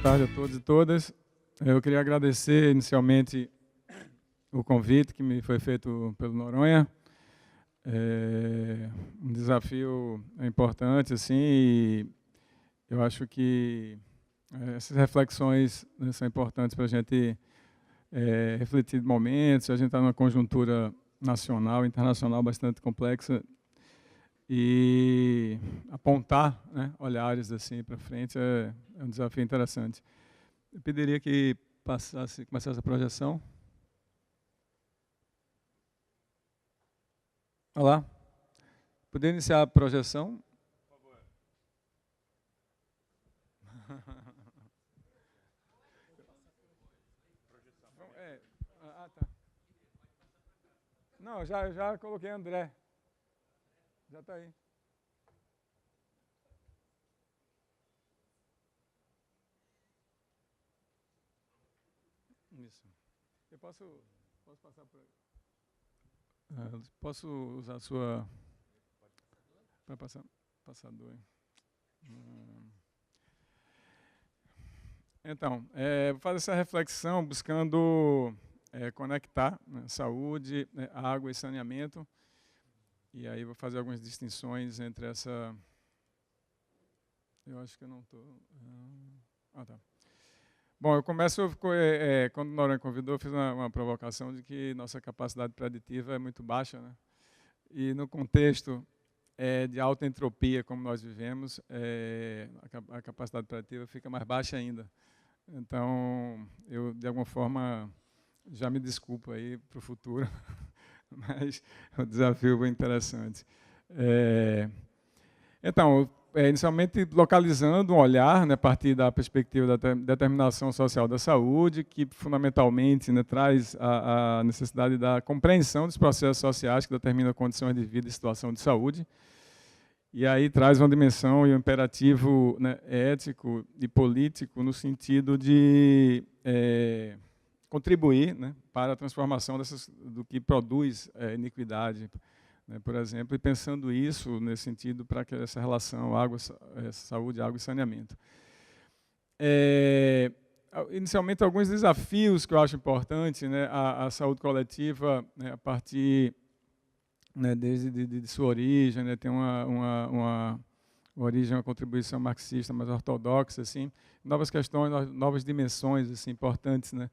tarde a todos e todas. Eu queria agradecer inicialmente o convite que me foi feito pelo Noronha. É um desafio importante, assim, e eu acho que essas reflexões, né, são importantes para a gente refletir momentos. A gente está numa conjuntura nacional, internacional bastante complexa, e apontar, né, olhares assim para frente é um desafio interessante. Eu pediria que começasse a projeção. Olá. Poder iniciar a projeção? Por favor. Tá. Não, já coloquei André. Já está aí. Isso. Eu posso passar por aí. Posso usar a sua... Para passador. Então, vou fazer essa reflexão buscando conectar, né, saúde, água e saneamento. E aí vou fazer algumas distinções entre essa... Eu acho que eu não estou... tá. Bom, eu começo... quando o Noronha convidou, eu fiz uma provocação de que nossa capacidade preditiva é muito baixa, né? E no contexto de alta entropia, como nós vivemos, a capacidade preditiva fica mais baixa ainda. Então, eu, de alguma forma, já me desculpo aí para o futuro, mas o desafio foi interessante. Então, inicialmente localizando um olhar, né, a partir da perspectiva da determinação social da saúde, que fundamentalmente, né, traz a necessidade da compreensão dos processos sociais que determinam condições de vida e situação de saúde. E aí traz uma dimensão e um imperativo, né, ético e político no sentido de contribuir, né, para a transformação do que produz iniquidade, né, por exemplo, e pensando isso nesse sentido para que essa relação saúde, água e saneamento. Inicialmente, alguns desafios que eu acho importante, né, a saúde coletiva, né, a partir... Né, desde de sua origem, né, tem uma origem, uma contribuição marxista mais ortodoxa, assim, novas questões, novas dimensões assim, importantes, né,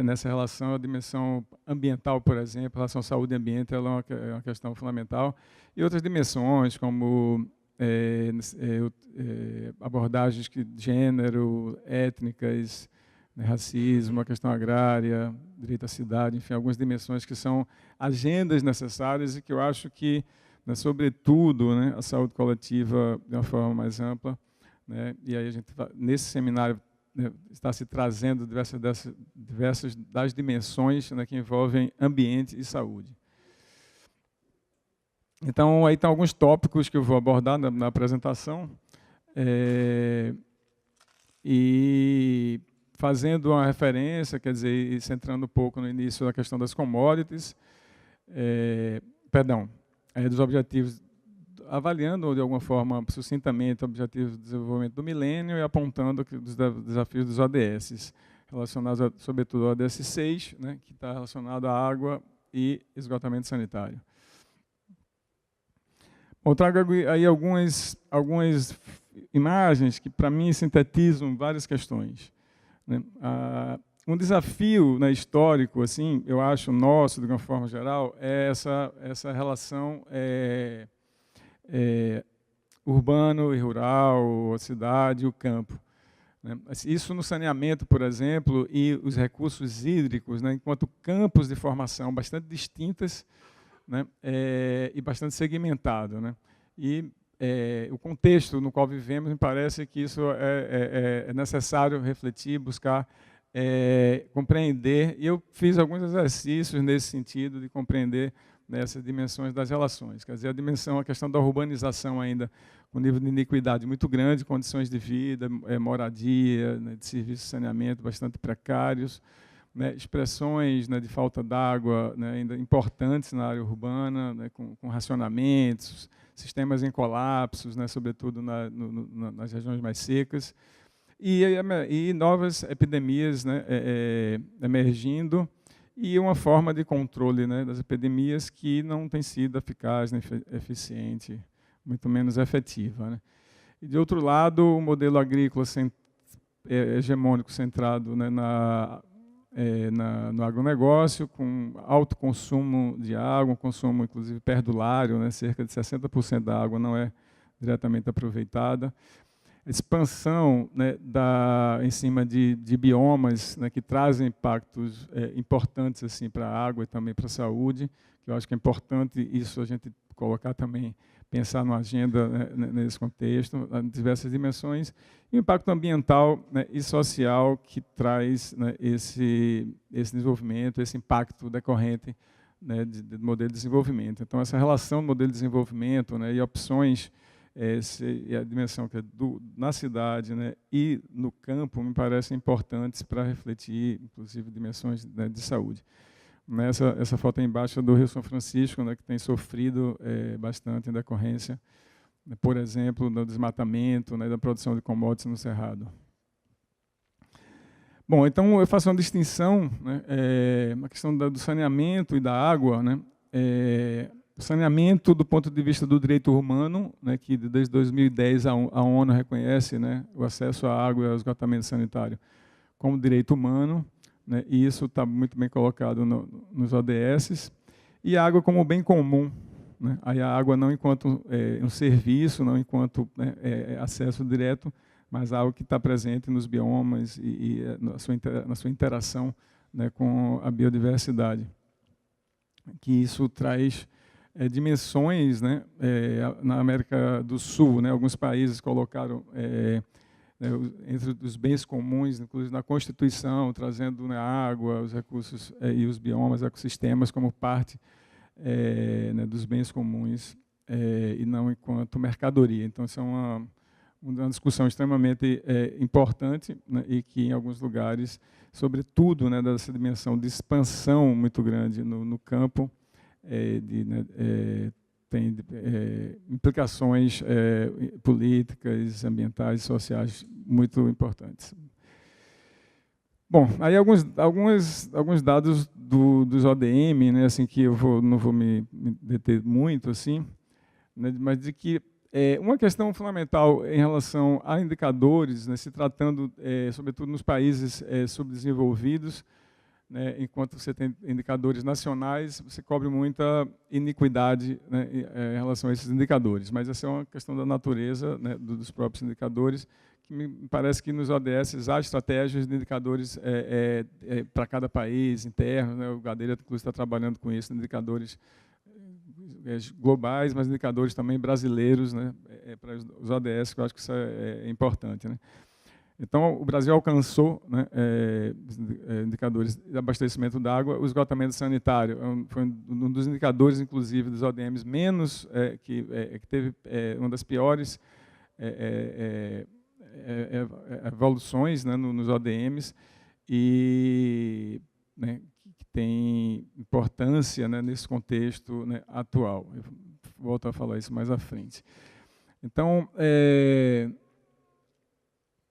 nessa relação. A dimensão ambiental, por exemplo, a relação saúde e ambiente, ela é uma questão fundamental, e outras dimensões, como abordagens de gênero, étnicas, né, racismo, a questão agrária, direito à cidade, enfim, algumas dimensões que são agendas necessárias e que eu acho que, né, sobretudo, né, a saúde coletiva de uma forma mais ampla, né, e aí a gente, nesse seminário, né, está se trazendo diversas das dimensões, né, que envolvem ambiente e saúde. Então, aí estão alguns tópicos que eu vou abordar na apresentação, e fazendo uma referência, quer dizer, e centrando um pouco no início da questão das commodities, dos objetivos, avaliando de alguma forma, sucintamente, objetivos de desenvolvimento do milênio e apontando os desafios dos ODS, relacionados, sobretudo, ao ODS 6, né, que está relacionado à água e esgotamento sanitário. Eu trago aí algumas imagens que, para mim, sintetizam várias questões. Um desafio, né, histórico, assim, eu acho, nosso, de uma forma geral, é essa relação urbano e rural, a cidade e o campo, né? Isso no saneamento, por exemplo, e os recursos hídricos, né, enquanto campos de formação bastante distintas, né, e bastante segmentado, né? E o contexto no qual vivemos, me parece que isso é necessário refletir, buscar compreender, e eu fiz alguns exercícios nesse sentido de compreender, né, essas dimensões das relações. Quer dizer, a questão da urbanização ainda, com nível de iniquidade muito grande, condições de vida, moradia, né, de serviço de saneamento bastante precários, né, expressões, né, de falta d'água, né, ainda importantes na área urbana, né, com racionamentos, sistemas em colapsos, né, sobretudo nas regiões mais secas. E novas epidemias, né, emergindo, e uma forma de controle, né, das epidemias que não tem sido eficaz, nem eficiente, muito menos efetiva, né. E, de outro lado, o modelo agrícola hegemônico centrado, né, no agronegócio, com alto consumo de água, um consumo, inclusive, perdulário, né, cerca de 60% da água não é diretamente aproveitada. Expansão, né, em cima de biomas, né, que trazem impactos importantes assim, para a água e também para a saúde, que eu acho que é importante isso a gente colocar também, pensar na agenda, né, nesse contexto, em diversas dimensões, e o impacto ambiental, né, e social que traz, né, esse desenvolvimento, esse impacto decorrente, né, do modelo de desenvolvimento. Então, essa relação do modelo de desenvolvimento, né, e opções, e a dimensão que é na cidade, né, e no campo me parecem importantes para refletir, inclusive, dimensões, né, de saúde. Essa foto aí embaixo é do Rio São Francisco, né, que tem sofrido bastante em decorrência, né, por exemplo, do desmatamento, né, da produção de commodities no Cerrado. Bom, então eu faço uma distinção, né, a questão do saneamento e da água, né, o saneamento do ponto de vista do direito humano, né, que desde 2010 a ONU reconhece, né, o acesso à água e ao esgotamento sanitário como direito humano, né, e isso está muito bem colocado nos ODS, e a água como bem comum, né, aí a água não enquanto um serviço, não enquanto, né, acesso direto, mas algo que está presente nos biomas e na sua interação, né, com a biodiversidade, que isso traz dimensões, né, na América do Sul, né, alguns países colocaram entre os bens comuns, inclusive na Constituição, trazendo, né, a água, os recursos e os biomas, ecossistemas como parte né, dos bens comuns e não enquanto mercadoria. Então, isso é uma discussão extremamente importante, né, e que em alguns lugares, sobretudo, né, dessa dimensão de expansão muito grande no campo, tem implicações políticas, ambientais e sociais muito importantes. Bom, aí alguns dados dos ODM, né, assim, que eu não vou me deter muito, assim, né, mas de que uma questão fundamental em relação a indicadores, né, se tratando, sobretudo nos países subdesenvolvidos, né, enquanto você tem indicadores nacionais, você cobre muita iniquidade, né, em relação a esses indicadores. Mas essa é uma questão da natureza, né, dos próprios indicadores, que me parece que nos ODS há estratégias de indicadores para cada país interno, né, o Gadelha, inclusive, está trabalhando com isso, indicadores globais, mas indicadores também brasileiros, né, para os ODS, que eu acho que isso é importante, né. Então, o Brasil alcançou, né, indicadores de abastecimento da água, o esgotamento sanitário foi um dos indicadores, inclusive, dos ODMs menos, que teve uma das piores evoluções, né, nos ODMs, e, né, que tem importância, né, nesse contexto, né, atual. Eu volto a falar isso mais à frente. Então,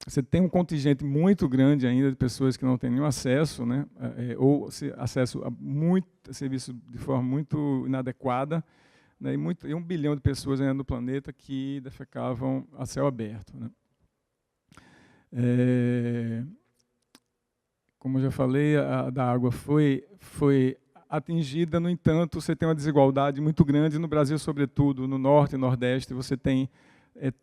você tem um contingente muito grande ainda de pessoas que não têm nenhum acesso, né, ou acesso a serviço de forma muito inadequada, né, e 1 bilhão de pessoas ainda no planeta que defecavam a céu aberto, né. Como eu já falei, a da água foi atingida, no entanto, você tem uma desigualdade muito grande no Brasil, sobretudo no Norte e Nordeste, você tem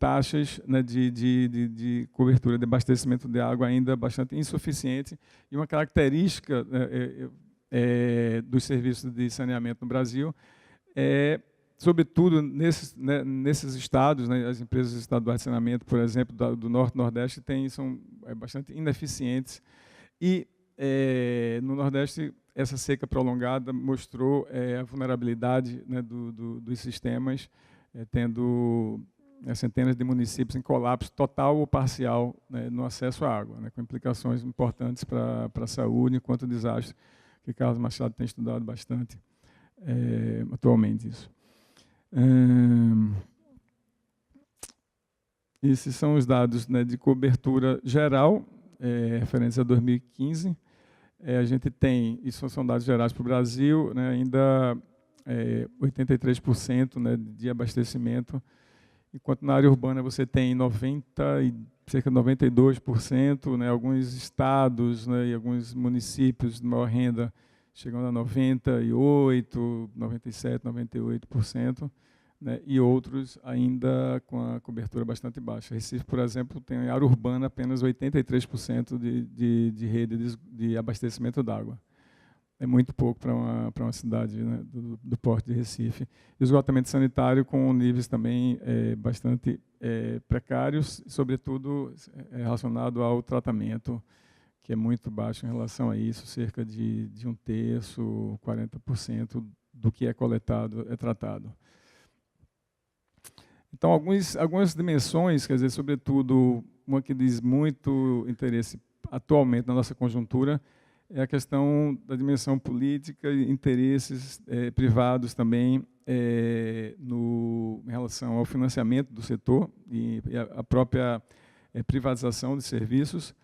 taxas, né, de cobertura de abastecimento de água ainda bastante insuficiente, e uma característica dos serviços de saneamento no Brasil sobretudo nesses estados, né, as empresas estaduais de saneamento, por exemplo, do Norte e Nordeste, são bastante ineficientes, e no Nordeste essa seca prolongada mostrou a vulnerabilidade, né, dos sistemas, tendo centenas de municípios em colapso total ou parcial, né, no acesso à água, né, com implicações importantes para a saúde, enquanto desastre, que Carlos Machado tem estudado bastante atualmente isso. esses são os dados, né, de cobertura geral, referentes a 2015. A gente tem, isso são dados gerais para o Brasil, né, ainda 83%, né, de abastecimento, enquanto na área urbana você tem cerca de 92%, né, alguns estados, né, e alguns municípios de maior renda chegando a 98%, 97%, 98%, né, e outros ainda com a cobertura bastante baixa. Recife, por exemplo, tem em área urbana apenas 83% de rede de abastecimento d'água. É muito pouco para uma cidade, né, do porte de Recife. E o esgotamento sanitário com níveis também bastante precários, sobretudo relacionado ao tratamento, que é muito baixo em relação a isso, cerca de 1/3, 40% do que é coletado é tratado. Então, algumas dimensões, quer dizer, sobretudo, uma que diz muito interesse atualmente na nossa conjuntura, é a questão da dimensão política e interesses privados também em relação ao financiamento do setor e a própria privatização de serviços,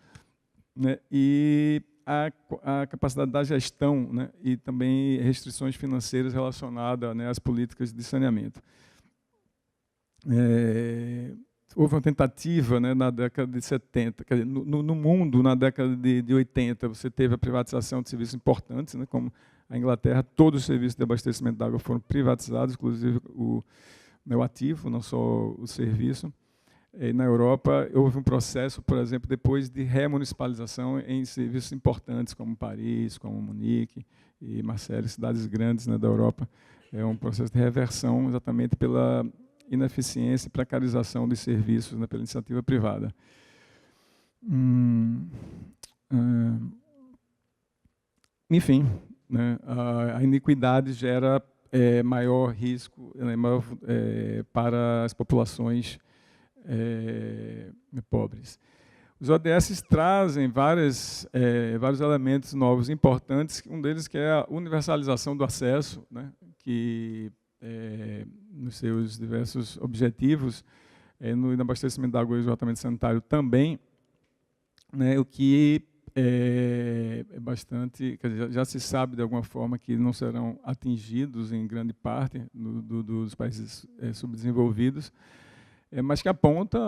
né, e a capacidade da gestão, né, e também restrições financeiras relacionadas, né, às políticas de saneamento. Houve uma tentativa, né, na década de 70, quer dizer, no mundo, na década de 80, você teve a privatização de serviços importantes, né, como a Inglaterra, todos os serviços de abastecimento de água foram privatizados, inclusive o ativo, não só o serviço. E na Europa, houve um processo, por exemplo, depois de remunicipalização em serviços importantes, como Paris, como Munique e Marselha, cidades grandes, né, da Europa. É um processo de reversão exatamente pela ineficiência e precarização dos serviços, né, pela iniciativa privada. Enfim, né, a iniquidade gera maior risco, né, para as populações pobres. Os ODS trazem vários elementos novos importantes, um deles que é a universalização do acesso, né, que nos seus diversos objetivos, no abastecimento da água e esgotamento sanitário também, né, o que é bastante, quer dizer, já se sabe de alguma forma que não serão atingidos em grande parte dos países subdesenvolvidos, mas que aponta,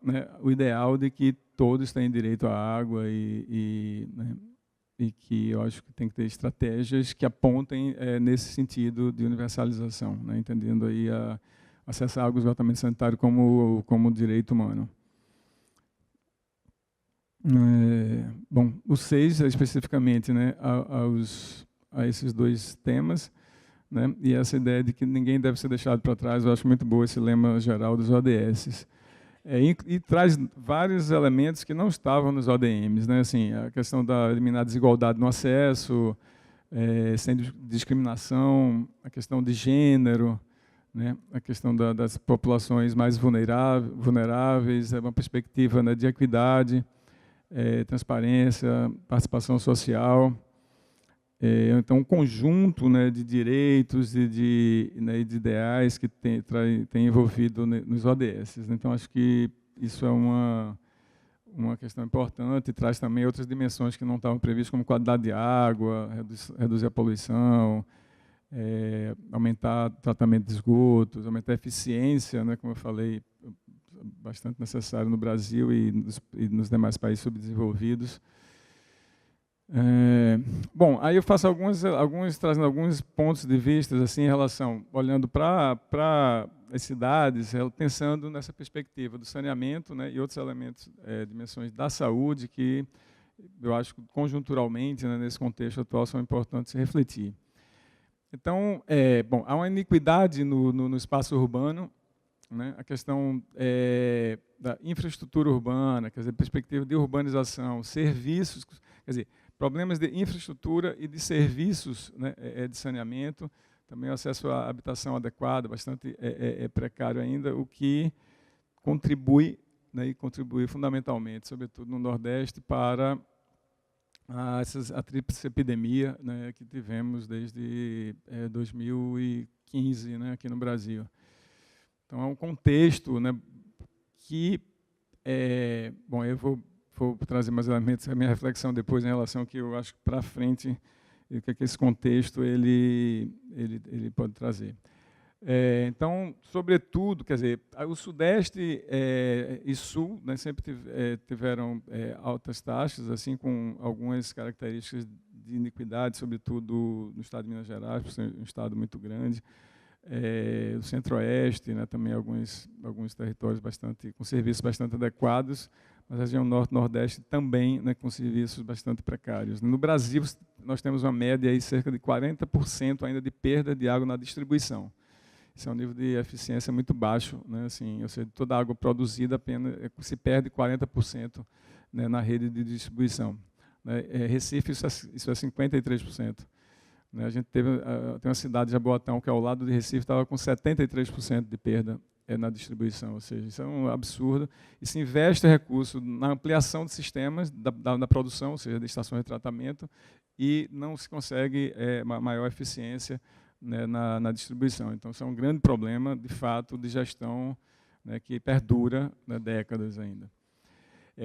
né, o ideal de que todos têm direito à água né, e que eu acho que tem que ter estratégias que apontem nesse sentido de universalização, né, entendendo aí acesso à água e esgotamento sanitário como direito humano. Bom, o 6 especificamente, né, a esses dois temas, né, e essa ideia de que ninguém deve ser deixado para trás, eu acho muito boa esse lema geral dos ODS. E traz vários elementos que não estavam nos ODMs, né, assim, a questão da eliminar a desigualdade no acesso, sem discriminação, a questão de gênero, né, a questão das populações mais vulneráveis, uma perspectiva, né, de equidade, transparência, participação social. Então, um conjunto, né, de direitos e de ideais que tem envolvido nos ODS. Então, acho que isso é uma questão importante e traz também outras dimensões que não estavam previstas, como qualidade de água, reduzir a poluição, aumentar o tratamento de esgotos, aumentar a eficiência, né, como eu falei, bastante necessário no Brasil e nos demais países subdesenvolvidos. Bom, aí eu faço trazendo alguns pontos de vista assim, em relação, olhando para as cidades, pensando nessa perspectiva do saneamento, né, e outros elementos, dimensões da saúde, que eu acho que conjunturalmente, né, nesse contexto atual, são importantes refletir. Então, bom, há uma iniquidade no espaço urbano, né, a questão da infraestrutura urbana, quer dizer, perspectiva de urbanização, serviços, quer dizer, problemas de infraestrutura e de serviços, né, de saneamento, também o acesso à habitação adequada, bastante precário ainda, o que contribui, né, e contribui fundamentalmente, sobretudo no Nordeste, para a tríplice epidemia, né, que tivemos desde 2015, né, aqui no Brasil. Então, é um contexto, né, que, bom, eu vou trazer mais elementos, a minha reflexão depois em relação ao que eu acho que para frente, e o que esse contexto ele pode trazer. Então, sobretudo, quer dizer, o Sudeste e Sul, né, sempre tiveram altas taxas, assim, com algumas características de iniquidade, sobretudo no estado de Minas Gerais, por ser um estado muito grande, o Centro-Oeste, né, também alguns territórios com serviços bastante adequados, mas a região Norte e Nordeste também, né, com serviços bastante precários. No Brasil, nós temos uma média aí cerca de 40% ainda de perda de água na distribuição. Isso é um nível de eficiência muito baixo, né? Assim, ou seja, toda a água produzida apenas se perde 40%, né, na rede de distribuição. Né? Recife, isso é 53%. Né? A gente tem uma cidade de Jaboatão, que é ao lado de Recife, estava com 73% de perda na distribuição. Ou seja, isso é um absurdo. E se investe recurso na ampliação de sistemas da produção, ou seja, de estações de tratamento, e não se consegue maior eficiência, né, na distribuição. Então, isso é um grande problema, de fato, de gestão, né, que perdura, né, décadas ainda.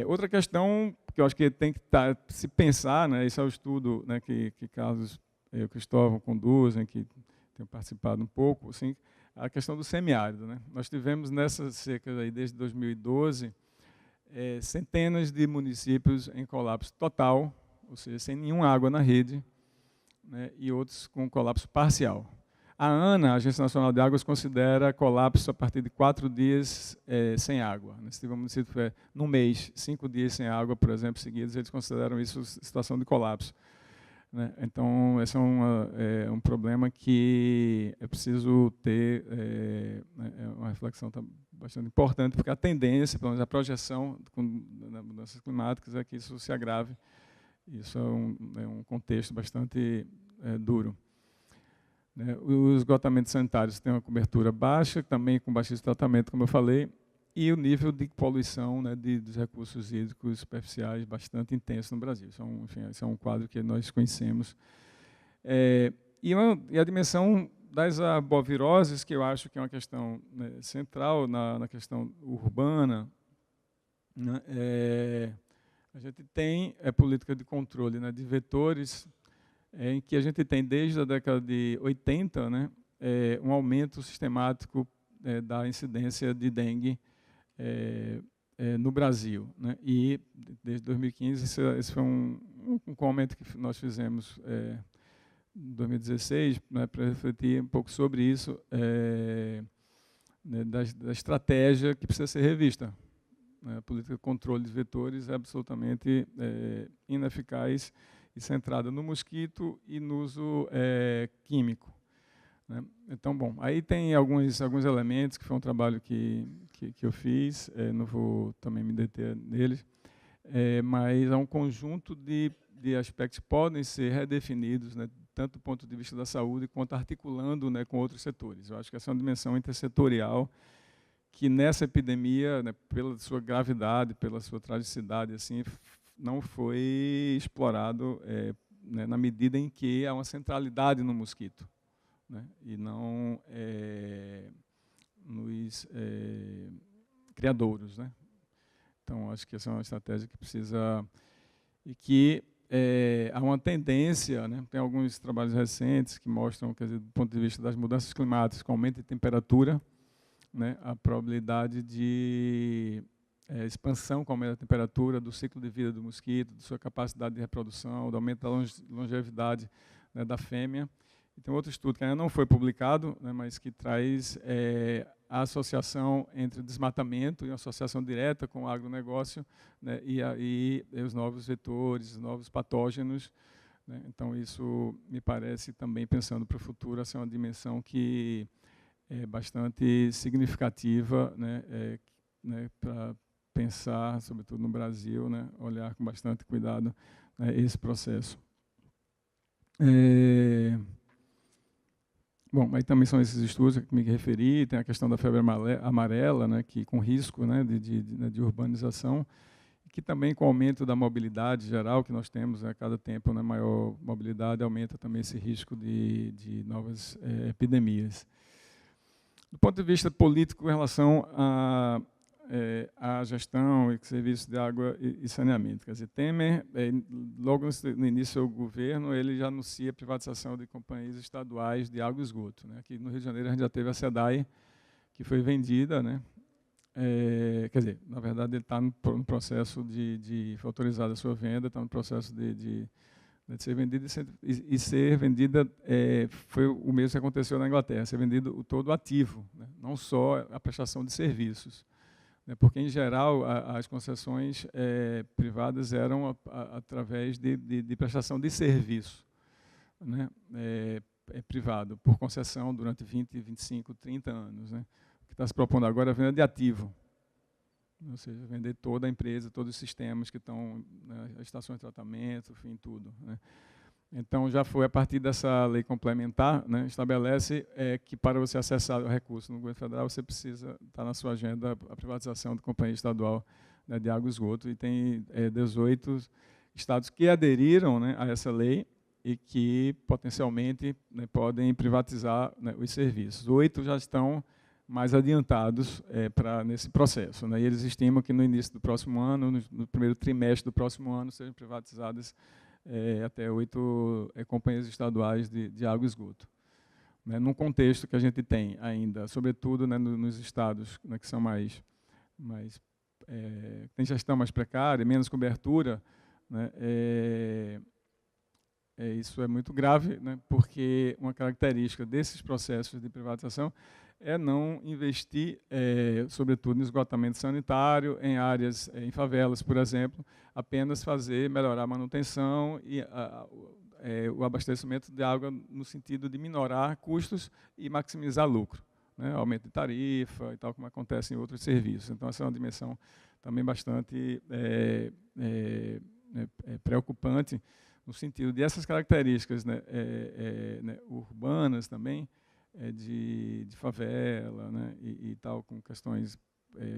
Outra questão que eu acho que tem que se pensar, né, esse é o estudo, né, que Carlos e o Cristóvão conduzem, que tenho participado um pouco, assim, a questão do semiárido. Né? Nós tivemos nessas secas aí, desde 2012, centenas de municípios em colapso total, ou seja, sem nenhuma água na rede, né, e outros com colapso parcial. A ANA, a Agência Nacional de Águas, considera colapso a partir de 4 dias sem água. Se tiver um município no mês, 5 dias sem água, por exemplo, seguidos, eles consideram isso situação de colapso. Né? Então, esse é um problema que é preciso ter uma reflexão bastante importante, porque a tendência, pelo menos a projeção com mudanças climáticas, é que isso se agrave. Isso é um contexto bastante duro. Né? Os esgotamentos sanitários têm uma cobertura baixa, também com baixíssimo tratamento, como eu falei, e o nível de poluição, né, dos recursos hídricos superficiais bastante intenso no Brasil. Isso é um quadro que nós conhecemos. E a dimensão das arboviroses, que eu acho que é uma questão, né, central na questão urbana, né, a gente tem política de controle, né, de vetores, em que a gente tem, desde a década de 80, né, um aumento sistemático da incidência de dengue no Brasil. Né, e, desde 2015, esse foi um aumento que nós fizemos em 2016, né, para refletir um pouco sobre isso, né, da estratégia que precisa ser revista. A política de controle de vetores é absolutamente ineficaz e centrada no mosquito e no uso químico. Né? Então, bom, aí tem alguns elementos, que foi um trabalho que eu fiz, não vou também me deter neles, mas há um conjunto de aspectos que podem ser redefinidos, né, tanto do ponto de vista da saúde, quanto articulando, né, com outros setores. Eu acho que essa é uma dimensão intersetorial que nessa epidemia, né, pela sua gravidade, pela sua tragicidade, assim, não foi explorado né, na medida em que há uma centralidade no mosquito, né, e não nos criadouros. Né? Então, acho que essa é uma estratégia que precisa... E que há uma tendência, né, tem alguns trabalhos recentes que mostram, quer dizer, do ponto de vista das mudanças climáticas, com aumento de temperatura, né, a probabilidade de expansão com aumento da temperatura, do ciclo de vida do mosquito, da sua capacidade de reprodução, do aumento da longevidade, né, da fêmea. E tem outro estudo que ainda não foi publicado, né, mas que traz a associação entre desmatamento e uma associação direta com o agronegócio, né, e os novos vetores, os novos patógenos. Né. Então, isso me parece também, pensando para o futuro, assim, uma dimensão que é bastante significativa, né, né, para pensar, sobretudo no Brasil, né, olhar com bastante cuidado, né, esse processo. Bom, aí também são esses estudos que me referi, tem a questão da febre amarela, né, que com risco, né, de urbanização, que também com o aumento da mobilidade geral que nós temos, né, a cada tempo, né, maior mobilidade, aumenta também esse risco de novas epidemias. Do ponto de vista político, em relação a gestão e serviços de água e saneamento. Quer dizer, Temer, logo no início do governo, ele já anuncia a privatização de companhias estaduais de água e esgoto, né? Aqui no Rio de Janeiro a gente já teve a SEDAI, que foi vendida, né? Quer dizer, na verdade ele está no processo foi autorizada a sua venda, está no processo de ser vendida e ser vendida, foi o mesmo que aconteceu na Inglaterra, ser vendido todo o ativo, né? Não só a prestação de serviços, né? Porque, em geral, as concessões privadas eram através de prestação de serviço, né? Privado, por concessão durante 20, 25, 30 anos, né? O que está se propondo agora é a venda de ativo, ou seja, vender toda a empresa, todos os sistemas que estão, né, as estações de tratamento, enfim, tudo, né? Então, já foi a partir dessa lei complementar, né, estabelece que para você acessar o recurso no governo federal, você precisa estar na sua agenda a privatização da companhia estadual, né, de água e esgoto, e tem 18 estados que aderiram, né, a essa lei e que potencialmente, né, podem privatizar, né, os serviços. 8 já estão mais adiantados nesse processo, né? E eles estimam que no início do próximo ano, no primeiro trimestre do próximo ano, sejam privatizadas até 8 companhias estaduais de água e esgoto, né? Num contexto que a gente tem ainda, sobretudo, né, nos estados, né, que são tem gestão mais precária, menos cobertura, né? Isso é muito grave, né, porque uma característica desses processos de privatização é não investir, sobretudo, no esgotamento sanitário, em áreas, em favelas, por exemplo, apenas melhorar a manutenção e o abastecimento de água no sentido de minorar custos e maximizar lucro, né, aumento de tarifa e tal, como acontece em outros serviços. Então, essa é uma dimensão também bastante preocupante, no sentido de essas características, né, urbanas também, de favela, né, e tal, com questões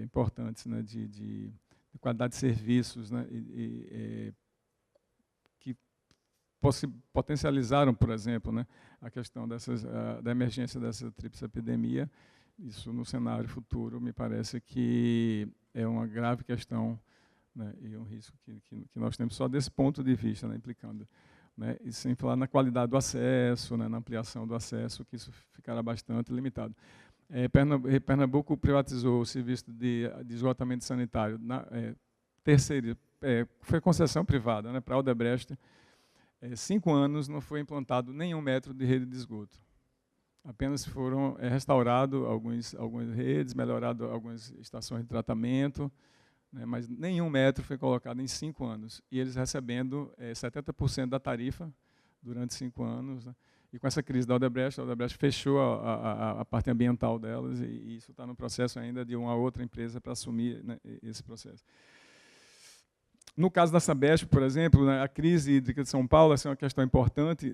importantes, né, de qualidade de serviços, né, que potencializaram, por exemplo, né, a questão da emergência dessa tríplice epidemia. Isso, no cenário futuro, me parece que é uma grave questão, né, e um risco que nós temos só desse ponto de vista, né, implicando, né, e sem falar na qualidade do acesso, né, na ampliação do acesso, que isso ficará bastante limitado. Pernambuco privatizou o serviço de esgotamento sanitário, foi concessão privada, né, para a Odebrecht. 5 anos não foi implantado nenhum metro de rede de esgoto. Apenas foram restaurados algumas redes, melhorado algumas estações de tratamento, né, mas nenhum metro foi colocado em 5 anos. E eles recebendo 70% da tarifa durante 5 anos. Né, e com essa crise da Odebrecht, a Odebrecht fechou a parte ambiental delas, e isso está no processo ainda de uma outra empresa para assumir, né, esse processo. No caso da Sabesp, por exemplo, né, a crise hídrica de São Paulo, essa é uma questão importante,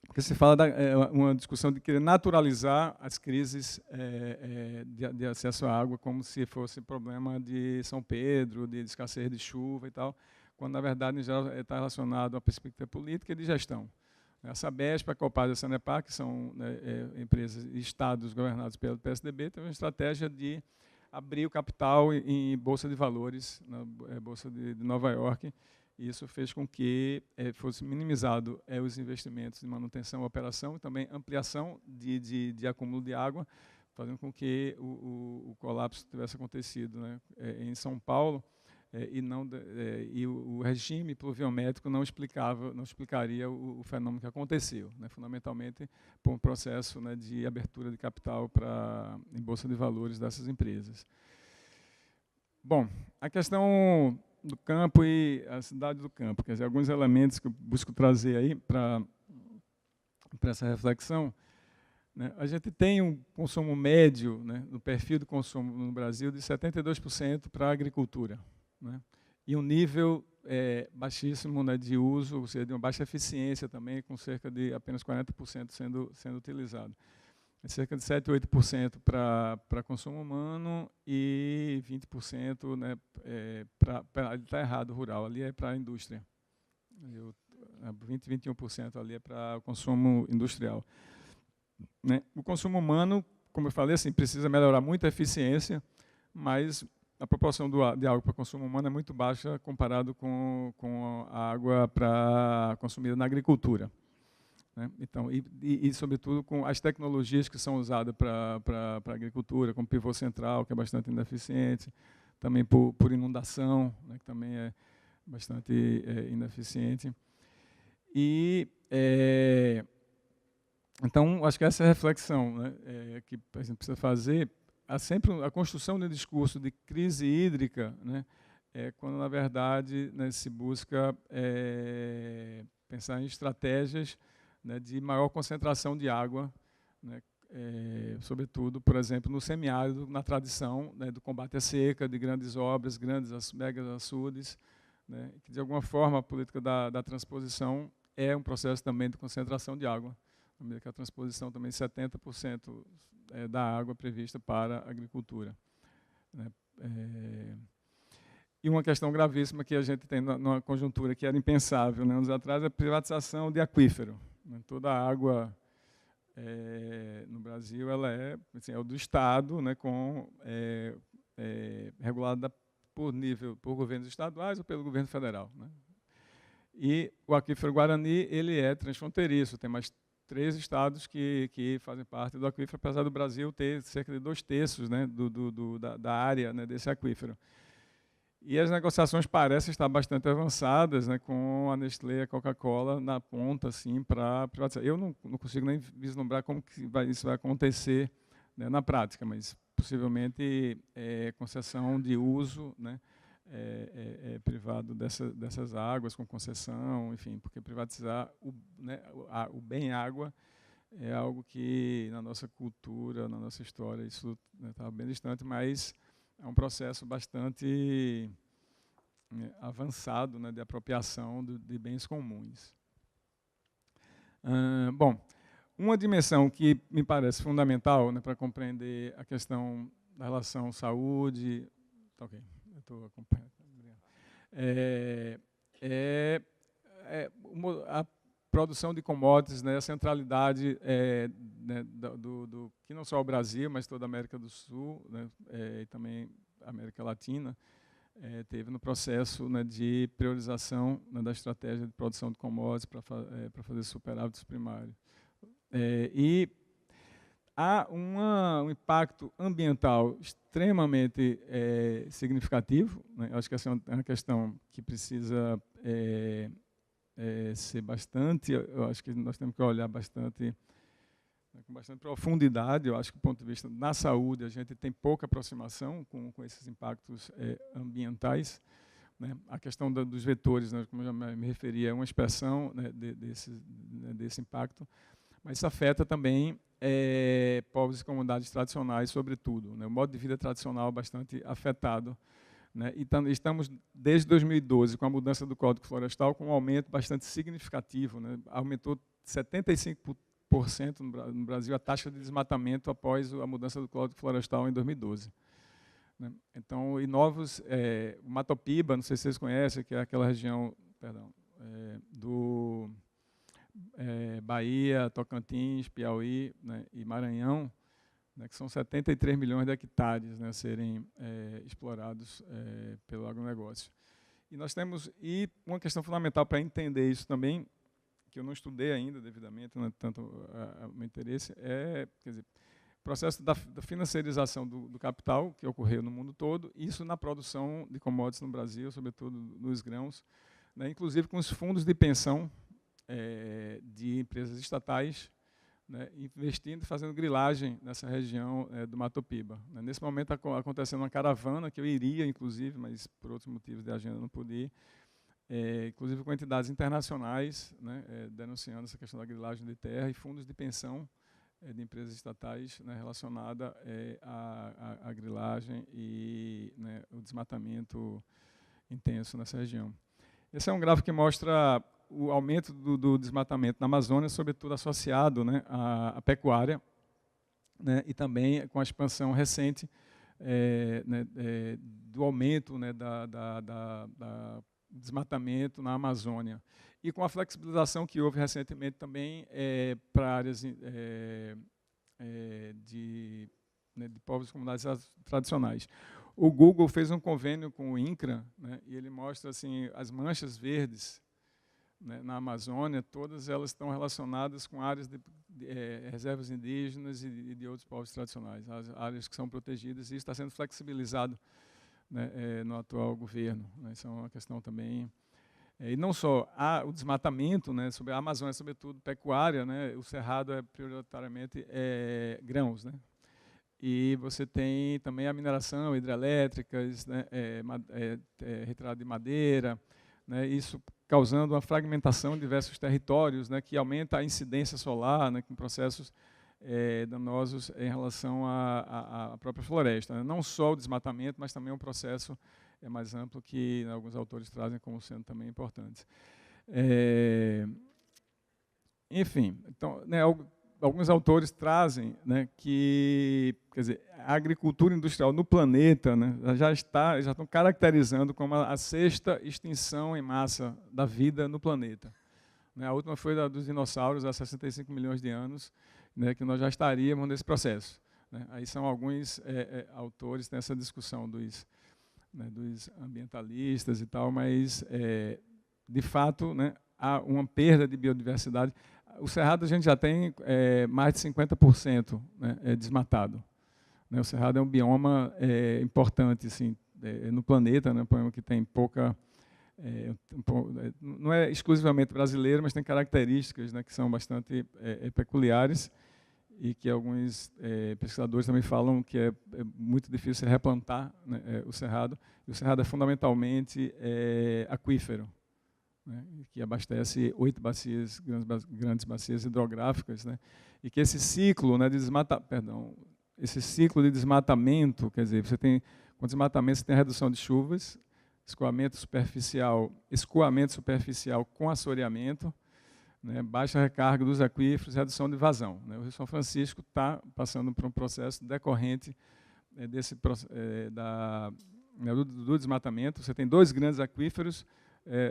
porque se fala uma discussão de querer naturalizar as crises de acesso à água como se fosse problema de São Pedro, de escassez de chuva e tal, quando, na verdade, em geral, está relacionado à perspectiva política e de gestão. A Sabesp, a Copasa e a Sanepar, que são, né, empresas e estados governados pelo PSDB, têm uma estratégia de abrir o capital em bolsa de valores, na bolsa de Nova York, e isso fez com que fosse minimizado os investimentos de manutenção e operação e também ampliação de acúmulo de água, fazendo com que o colapso tivesse acontecido, né, em São Paulo, e o regime pluviométrico não explicaria o fenômeno que aconteceu, né, fundamentalmente por um processo, né, de abertura de capital em bolsa de valores dessas empresas. Bom, a questão do campo e a cidade do campo, quer dizer, alguns elementos que eu busco trazer aí para essa reflexão, né. A gente tem um consumo médio, né, no perfil do consumo no Brasil de 72% para a agricultura, né, e um nível baixíssimo, né, de uso, ou seja, de uma baixa eficiência também, com cerca de apenas 40% sendo utilizado. Cerca de 7, 8% para consumo humano e 20%, né, está errado, rural, ali é para a indústria. 20, 21% ali é para o consumo industrial. Né? O consumo humano, como eu falei, assim, precisa melhorar muito a eficiência, mas a proporção de água para consumo humano é muito baixa comparado com a água para consumida na agricultura. Né? Então, sobretudo, com as tecnologias que são usadas para a agricultura, como pivô central, que é bastante ineficiente, também por inundação, né, que também é bastante ineficiente. Então, acho que essa é a reflexão, né, que a gente precisa fazer. Há sempre a construção de um discurso de crise hídrica, né, quando, na verdade, né, se busca pensar em estratégias, né, de maior concentração de água, né, sobretudo, por exemplo, no semiárido, na tradição, né, do combate à seca, de grandes obras, grandes megas açudes, né, que, de alguma forma, a política da transposição é um processo também de concentração de água, na medida que a transposição também 70% da água prevista para a agricultura. Né. E uma questão gravíssima que a gente tem numa conjuntura que era impensável, né, anos atrás, é a privatização de aquífero. Né. Toda a água no Brasil ela é do Estado, né, regulada por governos estaduais ou pelo governo federal. Né. E o aquífero Guarani ele é transfronteiriço, tem mais 3 estados que fazem parte do aquífero, apesar do Brasil ter cerca de 2/3, né, da área, né, desse aquífero. E as negociações parecem estar bastante avançadas, né, com a Nestlé e a Coca-Cola na ponta assim, para privatizar. Eu não consigo nem vislumbrar como que isso vai acontecer, né, na prática, mas possivelmente concessão de uso, né, privado dessas águas, com concessão, enfim, porque privatizar o bem água é algo que, na nossa cultura, na nossa história, isso está bem distante, mas é um processo bastante avançado, né, de apropriação de bens comuns. Bom, uma dimensão que me parece fundamental, né, para compreender a questão da relação saúde... Tá, ok, eu estou acompanhando. A produção de commodities, né, a centralidade né, que não só o Brasil, mas toda a América do Sul, né, e também a América Latina, teve no processo, né, de priorização, né, da estratégia de produção de commodities para fazer superávites primários. E há um impacto ambiental extremamente significativo. Né? Acho que essa é uma questão que precisa ser bastante, eu acho que nós temos que olhar bastante, com bastante profundidade. Eu acho que, do ponto de vista da saúde, a gente tem pouca aproximação com esses impactos ambientais. Né? A questão dos vetores, né, como eu já me referi, é uma expressão, né, desse impacto, mas isso afeta também povos e comunidades tradicionais, sobretudo. Né? O modo de vida tradicional bastante afetado. Né? E estamos, desde 2012, com a mudança do Código Florestal, com um aumento bastante significativo. Né? Aumentou 75% no Brasil a taxa de desmatamento após a mudança do Código Florestal em 2012. Né? Então, e novos... Matopiba, não sei se vocês conhecem, que é aquela região, do Bahia, Tocantins, Piauí, né, e Maranhão, né, que são 73 milhões de hectares, né, a serem explorados pelo agronegócio. E nós temos uma questão fundamental para entender isso também, que eu não estudei ainda devidamente, não é tanto o meu interesse, quer dizer, o processo da financiarização do capital que ocorreu no mundo todo, isso na produção de commodities no Brasil, sobretudo nos grãos, né, inclusive com os fundos de pensão de empresas estatais, né, investindo e fazendo grilagem nessa região do Matopiba. Né. Nesse momento está acontecendo uma caravana, que eu iria, inclusive, mas por outros motivos de agenda não pude ir, inclusive com entidades internacionais, né, denunciando essa questão da grilagem de terra e fundos de pensão de empresas estatais, né, relacionada à grilagem e, né, o desmatamento intenso nessa região. Esse é um gráfico que mostra o aumento do desmatamento na Amazônia, sobretudo associado, né, à pecuária, né, e também com a expansão recente né, do aumento, né, da desmatamento na Amazônia. E com a flexibilização que houve recentemente também para áreas de povos e comunidades tradicionais. O Google fez um convênio com o INCRA, né, e ele mostra assim, as manchas verdes, né, na Amazônia, todas elas estão relacionadas com áreas de reservas indígenas e de outros povos tradicionais, as áreas que são protegidas, e isso está sendo flexibilizado, né, no atual governo. Né, isso é uma questão também. E não só o desmatamento, né, sobre a Amazônia, sobretudo pecuária, né, o cerrado é prioritariamente grãos, né, e você tem também a mineração, hidrelétricas, né, retirada de madeira, né, isso causando uma fragmentação em diversos territórios, né, que aumenta a incidência solar, né, com processos danosos em relação à própria floresta. Né. Não só o desmatamento, mas também um processo mais amplo que, né, alguns autores trazem como sendo também importante. Enfim, então, né, alguns autores trazem, né, que, quer dizer, a agricultura industrial no planeta, né, já estão caracterizando como a sexta extinção em massa da vida no planeta. Né, a última foi dos dinossauros há 65 milhões de anos, né, que nós já estaríamos nesse processo. Né. Aí são alguns autores que têm essa discussão dos ambientalistas e tal, mas, de fato, né, há uma perda de biodiversidade. O Cerrado a gente já tem mais de 50%, né, desmatado. Né, o Cerrado é um bioma importante assim, no planeta, né, um bioma que tem pouca... não é exclusivamente brasileiro, mas tem características, né, que são bastante peculiares e que alguns pesquisadores também falam que é muito difícil replantar, né, o Cerrado. E o Cerrado é fundamentalmente aquífero, né, que abastece 8 bacias, grandes bacias hidrográficas, né, e que esse ciclo, né, esse ciclo de desmatamento, quer dizer, com desmatamento você tem a redução de chuvas, escoamento superficial com assoreamento, né, baixa recarga dos aquíferos, redução de vazão. Né. O Rio São Francisco está passando por um processo decorrente do desmatamento. Você tem 2 grandes aquíferos,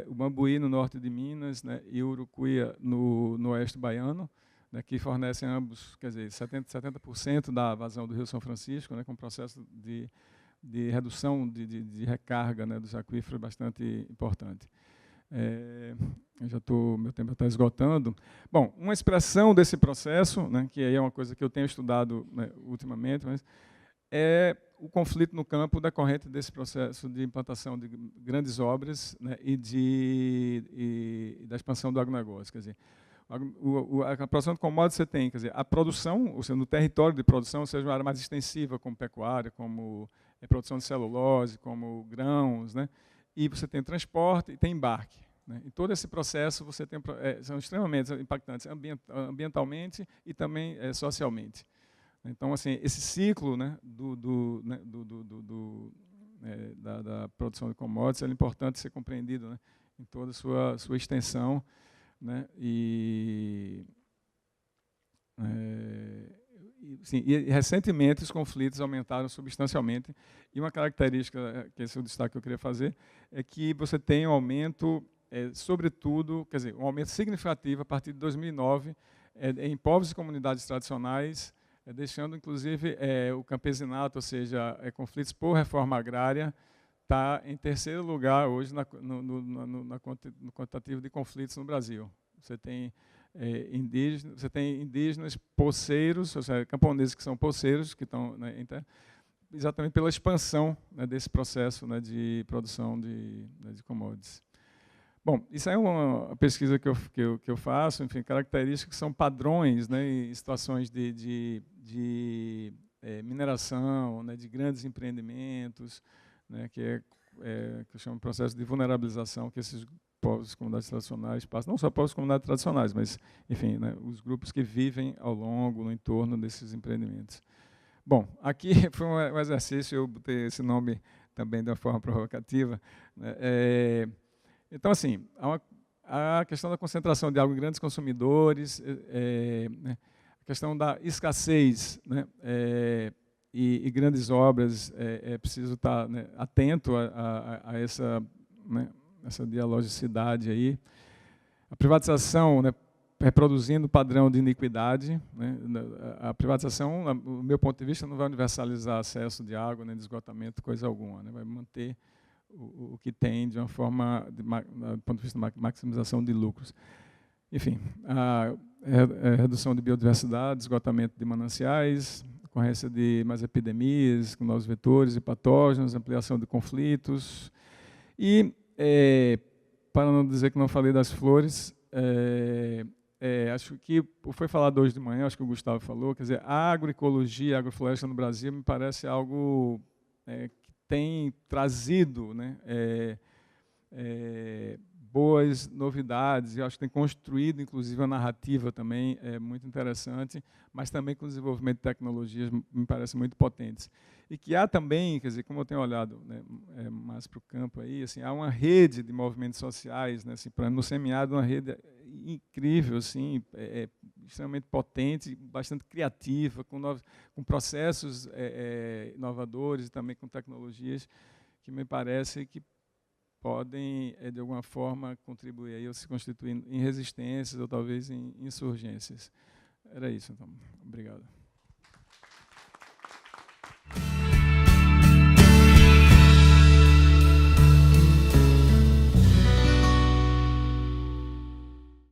o Bambuí, no norte de Minas, né, e o Urucuia, no oeste baiano, né, que fornecem ambos, quer dizer, 70% da vazão do Rio São Francisco, né, com um processo de redução de recarga, né, dos aquíferos bastante importante. Meu tempo está esgotando. Bom, uma expressão desse processo, né, que aí é uma coisa que eu tenho estudado, né, ultimamente, mas é o conflito no campo decorrente desse processo de implantação de grandes obras, né, e da expansão do agronegócio. Quer dizer, a produção de commodities você tem, quer dizer, a produção, ou seja, no território de produção, ou seja, uma área mais extensiva, como pecuária, como produção de celulose, como grãos, né, e você tem transporte e tem embarque. Né, e todo esse processo você tem, são extremamente impactantes ambientalmente e também socialmente. Então, assim, esse ciclo, né, da produção de commodities é importante ser compreendido, né, em toda a sua extensão, né, e recentemente os conflitos aumentaram substancialmente, e uma característica, que esse é o destaque que eu queria fazer, é que você tem um aumento, sobretudo, quer dizer, um aumento significativo a partir de 2009, em povos e comunidades tradicionais, deixando, inclusive, o campesinato, ou seja, conflitos por reforma agrária, está em terceiro lugar hoje no quantitativo de conflitos no Brasil. Você tem indígenas poceiros, ou seja, camponeses que são poceiros, que estão, né, exatamente pela expansão, né, desse processo, né, de produção de commodities. Bom, isso é uma pesquisa que eu faço, enfim, características que são padrões, né, em situações de mineração, né, de grandes empreendimentos, né, que eu chamo de processo de vulnerabilização que esses povos e comunidades tradicionais passam, não só povos e comunidades tradicionais, mas, enfim, né, os grupos que vivem ao longo, no entorno desses empreendimentos. Bom, aqui foi um exercício, eu botei esse nome também de uma forma provocativa, né, então, assim, a questão da concentração de água em grandes consumidores, né, a questão da escassez, né, e grandes obras, é preciso estar, né, atento a essa, né, essa dialogicidade aí. A privatização, né, reproduzindo o padrão de iniquidade, né? A privatização, do meu ponto de vista, não vai universalizar acesso de água nem de esgotamento, coisa alguma, né? Vai manter o que tem de uma forma, do ponto de vista de maximização de lucros. Enfim, a redução de biodiversidade, esgotamento de mananciais, ocorrência de mais epidemias, com novos vetores e patógenos, ampliação de conflitos. E, para não dizer que não falei das flores, acho que foi falado hoje de manhã, acho que o Gustavo falou, quer dizer, a agroecologia, a agrofloresta no Brasil me parece algo que tem trazido, né, boas novidades, e acho que tem construído, inclusive, a narrativa também muito interessante, mas também com o desenvolvimento de tecnologias me parecem muito potentes. E que há também, quer dizer, como eu tenho olhado, né, mais para o campo aí, assim, há uma rede de movimentos sociais, né, assim, no semiárido, uma rede incrível, assim, extremamente potente, bastante criativa, com processos inovadores e também com tecnologias que me parece que podem, de alguma forma, contribuir aí, ou se constituir em resistências, ou talvez em insurgências. Era isso, então. Obrigado.